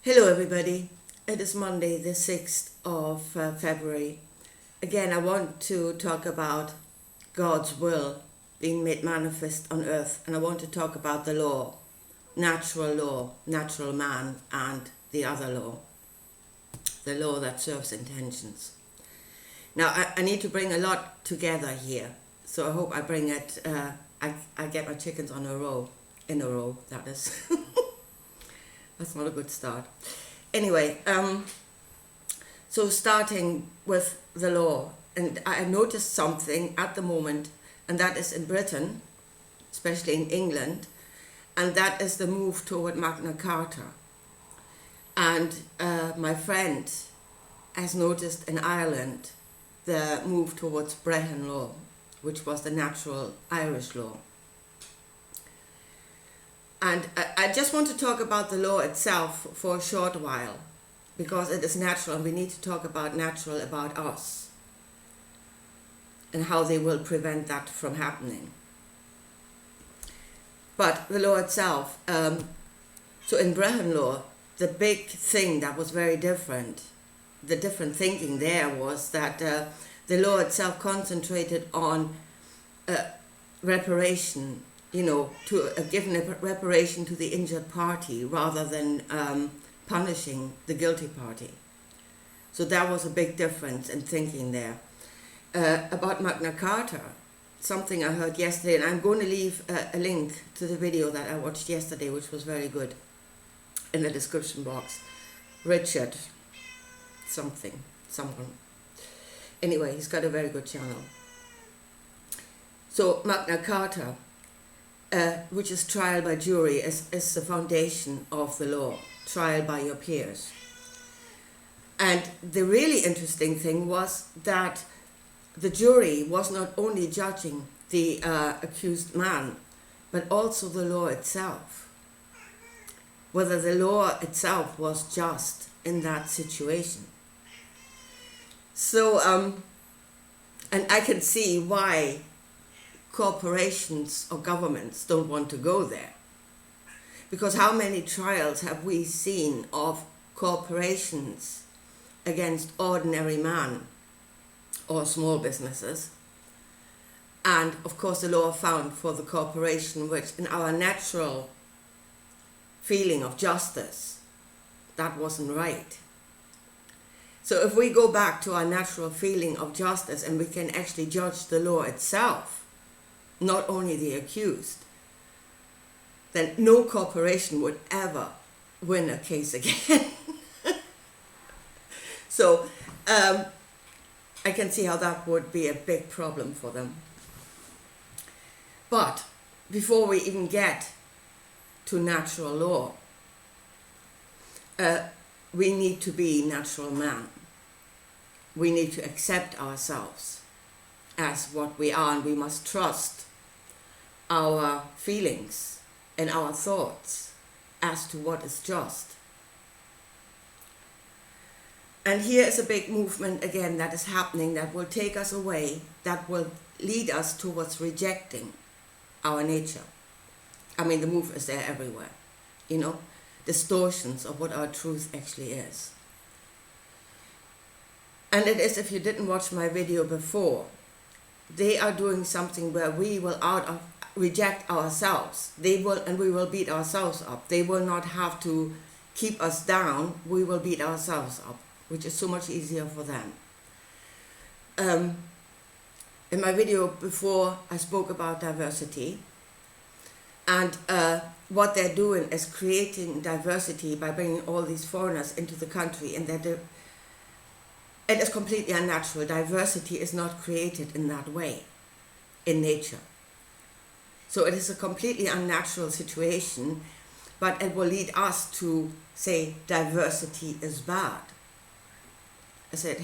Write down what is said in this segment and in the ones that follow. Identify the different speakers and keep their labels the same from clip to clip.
Speaker 1: Hello everybody, it is Monday the 6th of February. Again, I want to talk about God's will being made manifest on earth, and I want to talk about the law, natural man, and the other law, the law that serves intentions. Now, I need to bring a lot together here, so I hope I bring it, I get my chickens in a row, that is. That's not a good start. Anyway, so starting with the law, and I noticed something at the moment, and that is in Britain, especially in England, and that is the move toward Magna Carta. And my friend has noticed in Ireland the move towards Brehon law, which was the natural Irish law. And I just want to talk about the law itself for a short while, because it is natural and we need to talk about us and how they will prevent that from happening. But the law itself, so in Brehon law, the big thing that was very different, the different thinking there was that the law itself concentrated on reparation, to giving a reparation to the injured party rather than punishing the guilty party. So that was a big difference in thinking there. About Magna Carta, something I heard yesterday, and I'm going to leave a link to the video that I watched yesterday, which was very good, in the description box. Richard, someone. Anyway, he's got a very good channel. So Magna Carta, which is trial by jury, is the foundation of the law, trial by your peers. And the really interesting thing was that the jury was not only judging the accused man, but also the law itself, whether the law itself was just in that situation. So, and I can see why corporations or governments don't want to go there. Because how many trials have we seen of corporations against ordinary man or small businesses? And of course the law found for the corporation, which in our natural feeling of justice, that wasn't right. So if we go back to our natural feeling of justice and we can actually judge the law itself, not only the accused, then no corporation would ever win a case again. So I can see how that would be a big problem for them. But before we even get to natural law, we need to be natural man. We need to accept ourselves as what we are, and we must trust our feelings and our thoughts as to what is just. And here is a big movement again that is happening, that will take us away, that will lead us towards rejecting our nature. I mean, the move is there everywhere, distortions of what our truth actually is. And it is, if you didn't watch my video before, they are doing something where we will reject ourselves. We will beat ourselves up. They will not have to keep us down. We will beat ourselves up, which is so much easier for them. In my video before, I spoke about diversity, and what they're doing is creating diversity by bringing all these foreigners into the country, and it is completely unnatural. Diversity is not created in that way in nature. So it is a completely unnatural situation, but it will lead us to say diversity is bad. I said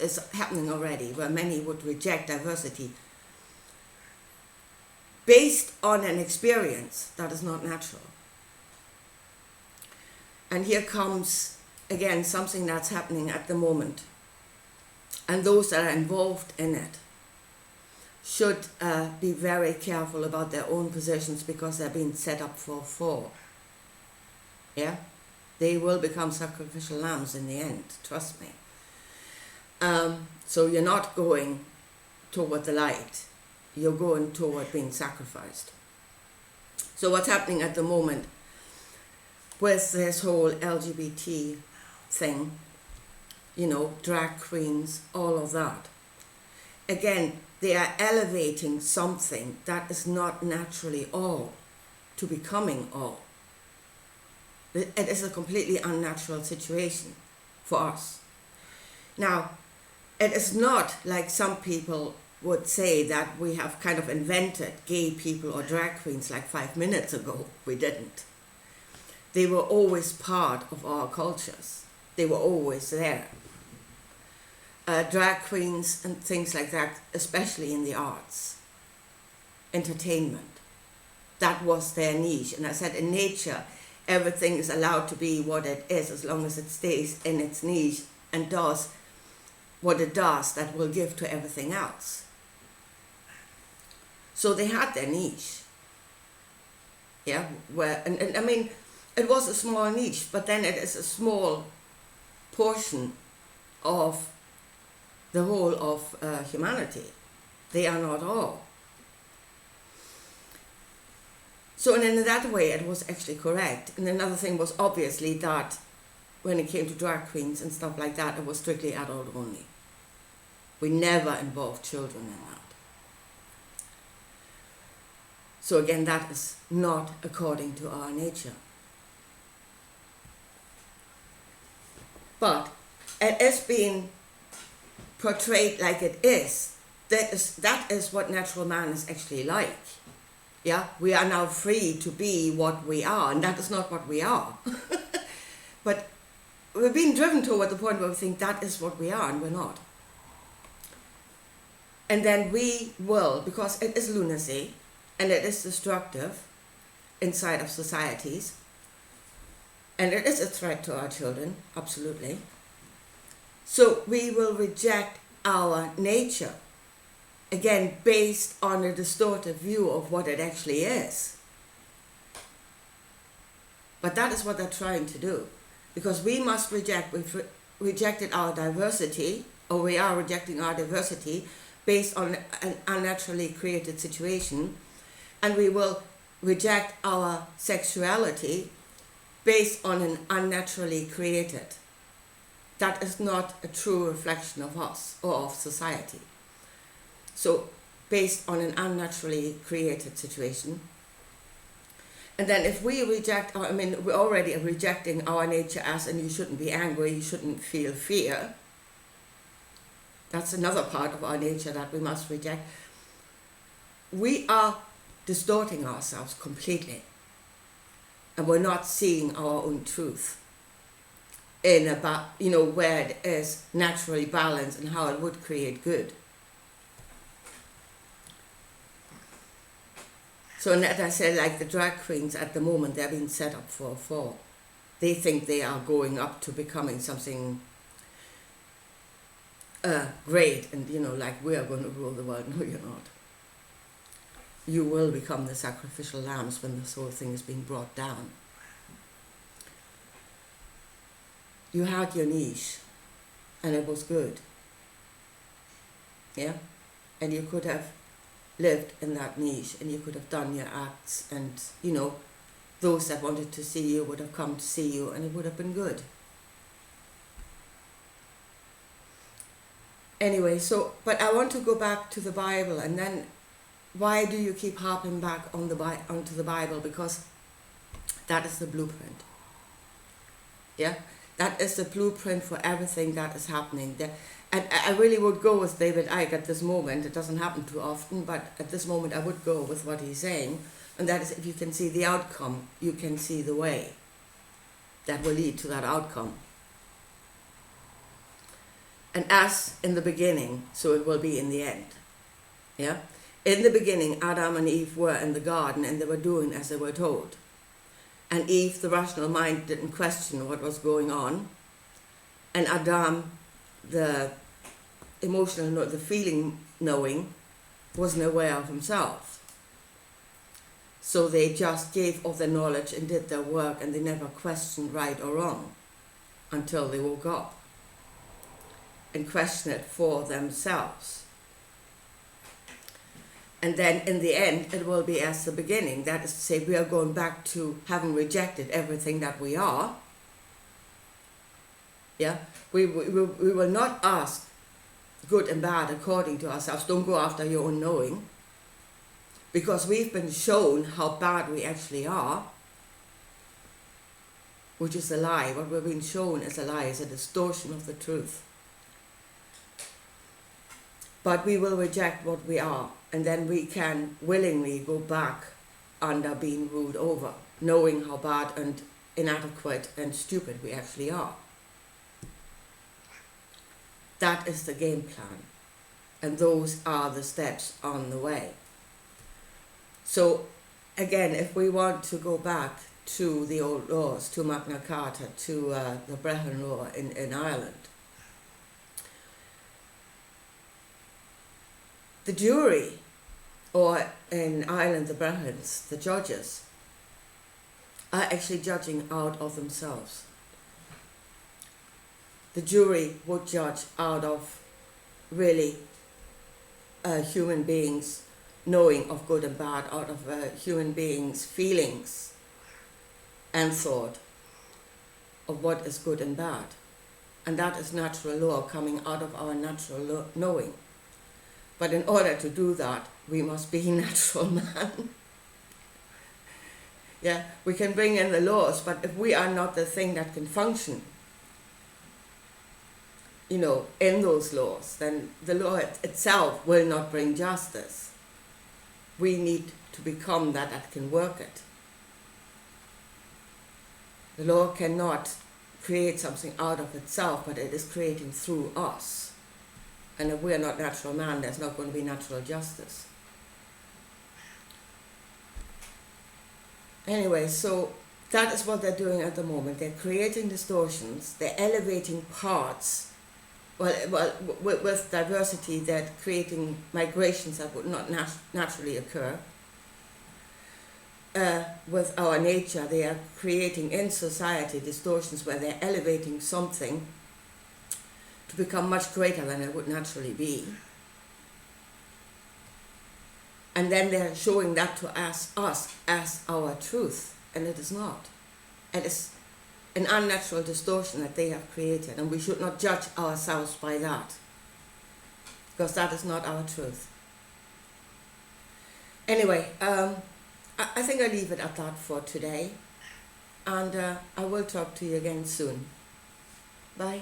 Speaker 1: it's happening already, where many would reject diversity based on an experience that is not natural. And here comes, again, something that's happening at the moment. And those that are involved in it should be very careful about their own positions, because they're being set up for a fall. Yeah? They will become sacrificial lambs in the end, trust me. So you're not going toward the light, you're going toward being sacrificed. So what's happening at the moment with this whole LGBT thing, drag queens, all of that, again, they are elevating something that is not naturally all to becoming all. It is a completely unnatural situation for us. Now, it is not like some people would say that we have kind of invented gay people or drag queens like 5 minutes ago. We didn't. They were always part of our cultures. They were always there. Drag queens and things like that, especially in the arts, entertainment, that was their niche. And I said, in nature, everything is allowed to be what it is as long as it stays in its niche and does what it does that will give to everything else. So they had their niche. Yeah, and I mean, it was a small niche, but then it is a small portion of the whole of humanity. They are not all. So in that way, it was actually correct. And another thing was obviously that when it came to drag queens and stuff like that, it was strictly adult only. We never involved children in that. So again, that is not according to our nature. But it is being portrayed like it is. That is what natural man is actually like. Yeah, we are now free to be what we are, and that is not what we are. But we're being driven toward the point where we think that is what we are, and we're not. And then we will, because it is lunacy, and it is destructive inside of societies, and it is a threat to our children, absolutely. So we will reject our nature, again, based on a distorted view of what it actually is. But that is what they're trying to do, because we must reject, we've rejected our diversity, or we are rejecting our diversity based on an unnaturally created situation, and we will reject our sexuality based on an unnaturally created. That is not a true reflection of us or of society. So based on an unnaturally created situation. And then if we reject, we already are rejecting our nature as, and you shouldn't be angry, you shouldn't feel fear. That's another part of our nature that we must reject. We are distorting ourselves completely. And we're not seeing our own truth in about, where it is naturally balanced and how it would create good. So as I said, like the drag queens at the moment, they're being set up for a fall. They think they are going up to becoming something great, and like we are going to rule the world. No, you're not. You will become the sacrificial lambs when this whole thing is being brought down. You had your niche, and it was good. Yeah? And you could have lived in that niche, and you could have done your acts, and, those that wanted to see you would have come to see you, and it would have been good. Anyway, but I want to go back to the Bible, and then why do you keep harping back onto the Bible? Because that is the blueprint. Yeah? That is the blueprint for everything that is happening. And I really would go with David Icke at this moment. It doesn't happen too often, but at this moment I would go with what he's saying. And that is, if you can see the outcome, you can see the way that will lead to that outcome. And as in the beginning, so it will be in the end. Yeah? In the beginning, Adam and Eve were in the garden, and they were doing as they were told. And Eve, the rational mind, didn't question what was going on. And Adam, the feeling knowing, wasn't aware of himself. So they just gave of the knowledge and did their work, and they never questioned right or wrong until they woke up and questioned it for themselves. And then in the end, it will be as the beginning. That is to say, we are going back to having rejected everything that we are. Yeah, we will not ask good and bad according to ourselves. Don't go after your own knowing, because we've been shown how bad we actually are, which is a lie. What we've been shown is a lie, is a distortion of the truth. But we will reject what we are, and then we can willingly go back under being ruled over, knowing how bad and inadequate and stupid we actually are. That is the game plan, and those are the steps on the way. So again, if we want to go back to the old laws, to Magna Carta, to the Brehon law in Ireland, the jury, or in Ireland the Brehons, the judges, are actually judging out of themselves. The jury would judge out of really human beings knowing of good and bad, out of human beings' feelings and thought of what is good and bad. And that is natural law coming out of our natural knowing. But in order to do that, we must be natural man. Yeah, we can bring in the laws, but if we are not the thing that can function, in those laws, then the law itself will not bring justice. We need to become that can work it. The law cannot create something out of itself, but it is creating through us. And if we are not natural man, there's not going to be natural justice. Anyway, so that is what they're doing at the moment. They're creating distortions. They're elevating parts. With diversity, they're creating migrations that would not naturally occur. With our nature, they are creating in society distortions where they're elevating something to become much greater than it would naturally be. And then they're showing that to us as our truth, and it is not. It is an unnatural distortion that they have created, and we should not judge ourselves by that, because that is not our truth. Anyway, I think I'll leave it at that for today, and I will talk to you again soon. Bye.